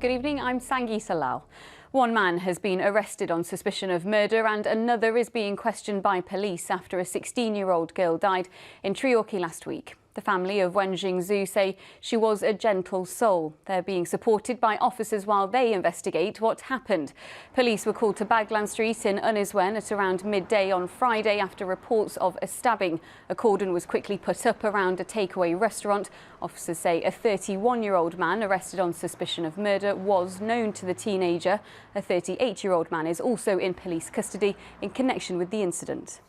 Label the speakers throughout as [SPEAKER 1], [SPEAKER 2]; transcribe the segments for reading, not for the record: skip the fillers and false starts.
[SPEAKER 1] Good evening, I'm Sangeeta Lal. One man has been arrested on suspicion of murder and another is being questioned by police after a 16-year-old girl died in Treorchy last week. The family of Wen Jingzhu say she was a gentle soul. They're being supported by officers while they investigate what happened. Police were called to Baglan Street in Uniswen at around midday on Friday after reports of a stabbing. A cordon was quickly put up around a takeaway restaurant. Officers say a 31-year-old man arrested on suspicion of murder was known to the teenager. A 38-year-old man is also in police custody in connection with the incident.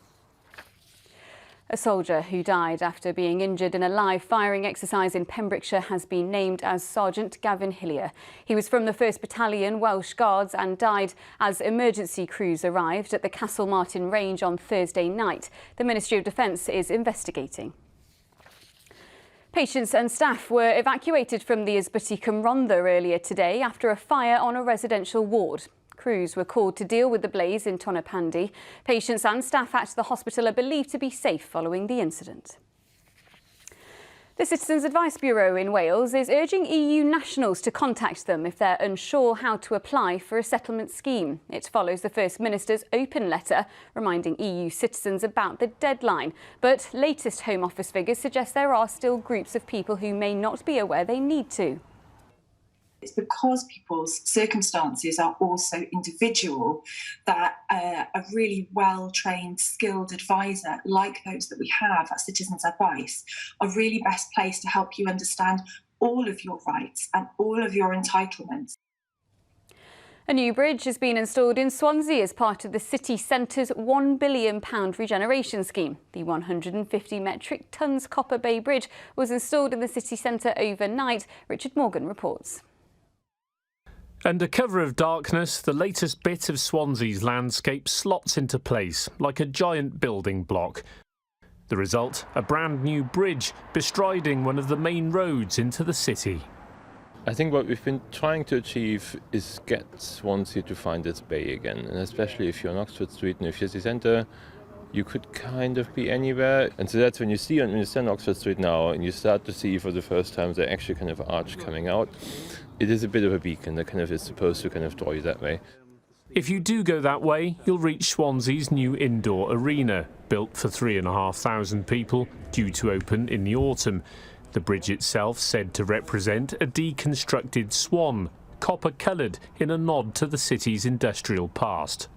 [SPEAKER 1] A soldier who died after being injured in a live firing exercise in Pembrokeshire has been named as Sergeant Gavin Hillier. He was from the 1st Battalion Welsh Guards and died as emergency crews arrived at the Castlemartin range on Thursday night. The Ministry of Defence is investigating. Patients and staff were evacuated from the Ysbyty Cymrondda earlier today after a fire on a residential ward. Crews were called to deal with the blaze in Tonopandi. Patients and staff at the hospital are believed to be safe following the incident. The Citizens Advice Bureau in Wales is urging EU nationals to contact them if they're unsure how to apply for a settlement scheme. It follows the First Minister's open letter reminding EU citizens about the deadline. But latest Home Office figures suggest there are still groups of people who may not be aware they need to.
[SPEAKER 2] It's because people's circumstances are also individual that a really well-trained, skilled advisor like those that we have at Citizens Advice are really best placed to help you understand all of your rights and all of your entitlements.
[SPEAKER 1] A new bridge has been installed in Swansea as part of the city centre's £1 billion regeneration scheme. The 150 metric tonnes Copper Bay Bridge was installed in the city centre overnight. Richard Morgan reports.
[SPEAKER 3] Under cover of darkness, the latest bit of Swansea's landscape slots into place like a giant building block. The result, a brand new bridge bestriding one of the main roads into the city.
[SPEAKER 4] I think what we've been trying to achieve is get Swansea to find its bay again, and especially if you're on Oxford Street in the city centre, you could kind of be anywhere. And so that's when you stand on Oxford Street now and you start to see for the first time the actual kind of arch coming out. It is a bit of a beacon that kind of is supposed to kind of draw you that way.
[SPEAKER 3] If you do go that way, you'll reach Swansea's new indoor arena, built for 3,500 people, due to open in the autumn. The bridge itself said to represent a deconstructed swan, copper-coloured in a nod to the city's industrial past.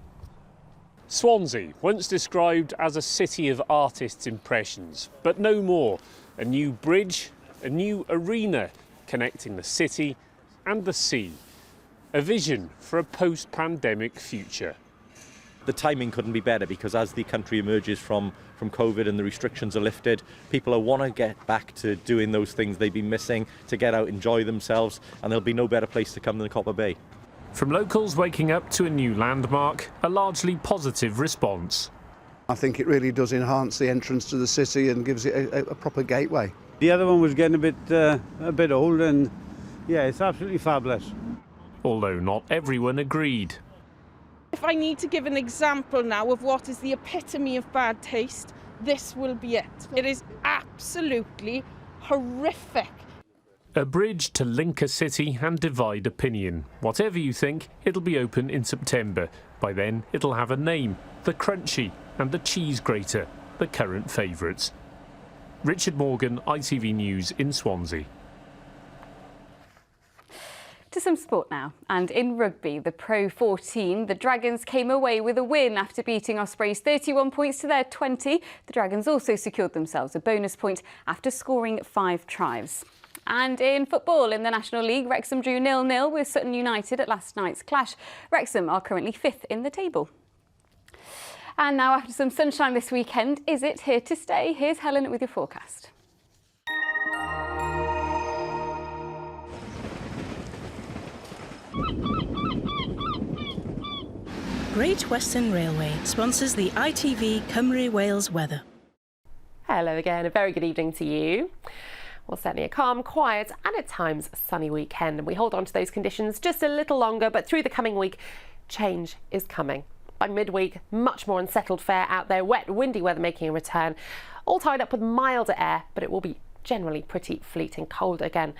[SPEAKER 3] Swansea, once described as a city of artists' impressions, but no more. A new bridge, a new arena connecting the city and the sea. A vision for a post-pandemic future.
[SPEAKER 5] The timing couldn't be better because as the country emerges from COVID and the restrictions are lifted, people want to get back to doing those things they've been missing, to get out, enjoy themselves, and there'll be no better place to come than Copper Bay.
[SPEAKER 3] From locals waking up to a new landmark, a largely positive response.
[SPEAKER 6] I think it really does enhance the entrance to the city and gives it a proper gateway.
[SPEAKER 7] The other one was getting a bit old, and yeah, it's absolutely fabulous.
[SPEAKER 3] Although not everyone agreed.
[SPEAKER 8] If I need to give an example now of what is the epitome of bad taste, this will be it. It is absolutely horrific.
[SPEAKER 3] A bridge to link a city and divide opinion. Whatever you think, it'll be open in September. By then, it'll have a name, the Crunchy and the Cheese Grater, the current favourites. Richard Morgan, ITV News in Swansea.
[SPEAKER 1] To some sport now, and in rugby, the Pro 14, the Dragons came away with a win after beating Ospreys 31 points to their 20. The Dragons also secured themselves a bonus point after scoring 5 tries. And in football, in the National League, Wrexham drew 0-0 with Sutton United at last night's clash. Wrexham are currently 5th in the table. And now, after some sunshine this weekend, is it here to stay? Here's Helen with your forecast.
[SPEAKER 9] Great Western Railway sponsors the ITV Cymru Wales weather.
[SPEAKER 10] Hello again, a very good evening to you. Well, certainly a calm, quiet and at times sunny weekend, and we hold on to those conditions just a little longer, but through the coming week, change is coming. By midweek, much more unsettled fare out there, wet, windy weather making a return, all tied up with milder air, but it will be generally pretty fleeting cold again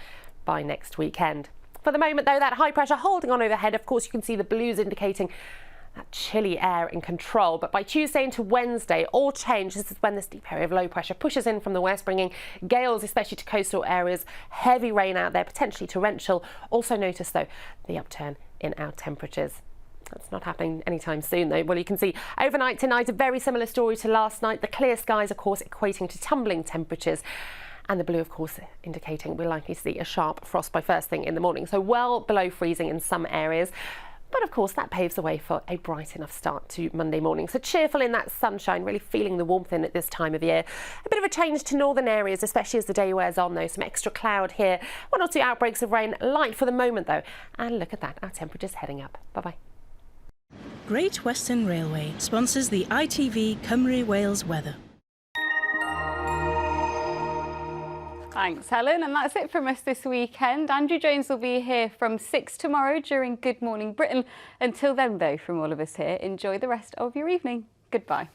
[SPEAKER 10] by next weekend. For the moment, though, that high pressure holding on overhead. Of course, you can see the blues indicating that chilly air in control. But by Tuesday into Wednesday, all change. This is when this deep area of low pressure pushes in from the west, bringing gales, especially to coastal areas, heavy rain out there, potentially torrential. Also notice, though, the upturn in our temperatures. That's not happening anytime soon, though. Well, you can see overnight tonight, a very similar story to last night. The clear skies, of course, equating to tumbling temperatures. And the blue, of course, indicating we're likely to see a sharp frost by first thing in the morning. So well below freezing in some areas. But of course, that paves the way for a bright enough start to Monday morning. So cheerful in that sunshine, really feeling the warmth in at this time of year. A bit of a change to northern areas, especially as the day wears on, though. Some extra cloud here. 1 or 2 outbreaks of rain, light for the moment, though. And look at that, our temperatures heading up. Bye-bye.
[SPEAKER 9] Great Western Railway sponsors the ITV Cymru Wales weather.
[SPEAKER 1] Thanks, Helen. And that's it from us this weekend. Andrew Jones will be here from 6 tomorrow during Good Morning Britain. Until then, though, from all of us here, enjoy the rest of your evening. Goodbye.